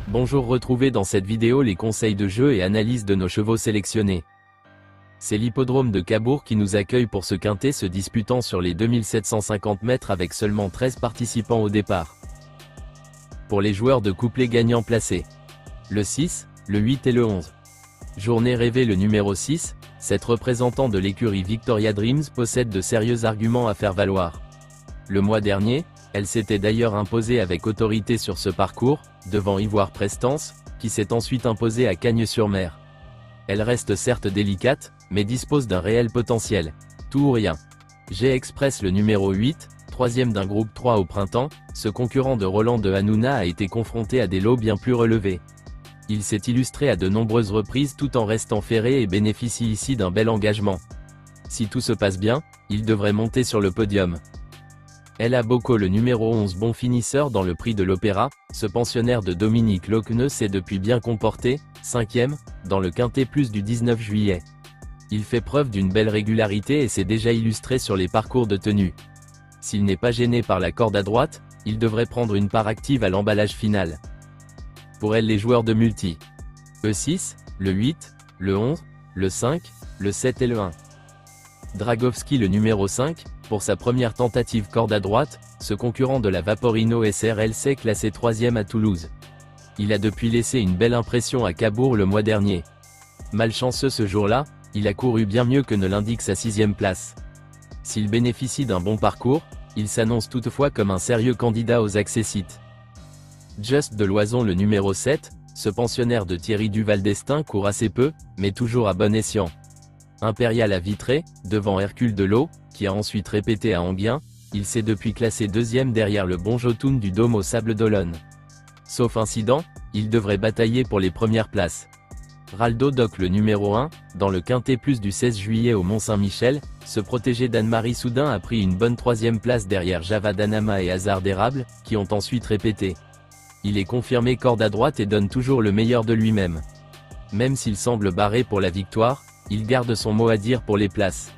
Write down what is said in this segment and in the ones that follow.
Bonjour, retrouvez dans cette vidéo les conseils de jeu et analyse de nos chevaux sélectionnés. C'est l'hippodrome de Cabourg qui nous accueille pour ce quintet se disputant sur les 2750 mètres avec seulement 13 participants au départ. Pour les joueurs de couplet gagnants placés, le 6, le 8 et le 11. Journée rêvée le numéro 6, cette représentant de l'écurie Victoria Dreams possède de sérieux arguments à faire valoir. Le mois dernier, elle s'était d'ailleurs imposée avec autorité sur ce parcours, devant Ivoire Prestance, qui s'est ensuite imposée à Cagnes-sur-Mer. Elle reste certes délicate, mais dispose d'un réel potentiel. Tout ou rien. G-Express le numéro 8, troisième d'un groupe 3 au printemps, ce concurrent de Roland de Hanouna a été confronté à des lots bien plus relevés. Il s'est illustré à de nombreuses reprises tout en restant ferré et bénéficie ici d'un bel engagement. Si tout se passe bien, il devrait monter sur le podium. Ella Bocco le numéro 11 bon finisseur dans le prix de l'Opéra, ce pensionnaire de Dominique Locqueneux s'est depuis bien comporté, 5e, dans le quintet plus du 19 juillet. Il fait preuve d'une belle régularité et s'est déjà illustré sur les parcours de tenue. S'il n'est pas gêné par la corde à droite, il devrait prendre une part active à l'emballage final. Pour elle les joueurs de multi. E6, le 8, le 11, le 5, le 7 et le 1. Dragowski le numéro 5, pour sa première tentative corde à droite, ce concurrent de la Vaporino SRLC classé 3e à Toulouse. Il a depuis laissé une belle impression à Cabourg le mois dernier. Malchanceux ce jour-là, il a couru bien mieux que ne l'indique sa 6e place. S'il bénéficie d'un bon parcours, il s'annonce toutefois comme un sérieux candidat aux accessites. Just de Loison le numéro 7, ce pensionnaire de Thierry Duval d'Estaing court assez peu, mais toujours à bon escient. Impérial à Vitré, devant Hercule Delot, qui a ensuite répété à Enghien, il s'est depuis classé 2e derrière le bon Jotun du Dôme au Sable d'Olonne. Sauf incident, il devrait batailler pour les premières places. Raldo Doc le numéro 1, dans le quintet plus du 16 juillet au Mont-Saint-Michel, ce protégé d'Anne-Marie Soudin a pris une bonne 3e place derrière Java d'Anama et Hasard d'Érable, qui ont ensuite répété. Il est confirmé corde à droite et donne toujours le meilleur de lui-même. Même s'il semble barré pour la victoire, il garde son mot à dire pour les places.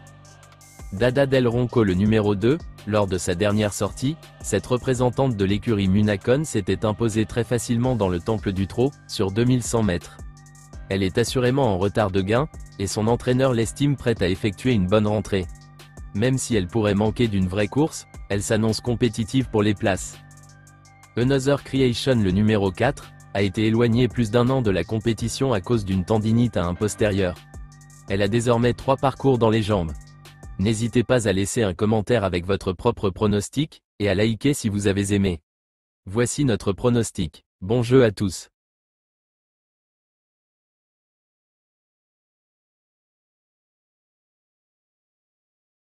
Dada Del Ronco le numéro 2, lors de sa dernière sortie, cette représentante de l'écurie Munacon s'était imposée très facilement dans le Temple du Trot, sur 2100 mètres. Elle est assurément en retard de gain, et son entraîneur l'estime prête à effectuer une bonne rentrée. Même si elle pourrait manquer d'une vraie course, elle s'annonce compétitive pour les places. Another Creation le numéro 4, a été éloignée plus d'un an de la compétition à cause d'une tendinite à un postérieur. Elle a désormais 3 parcours dans les jambes. N'hésitez pas à laisser un commentaire avec votre propre pronostic, et à liker si vous avez aimé. Voici notre pronostic. Bon jeu à tous.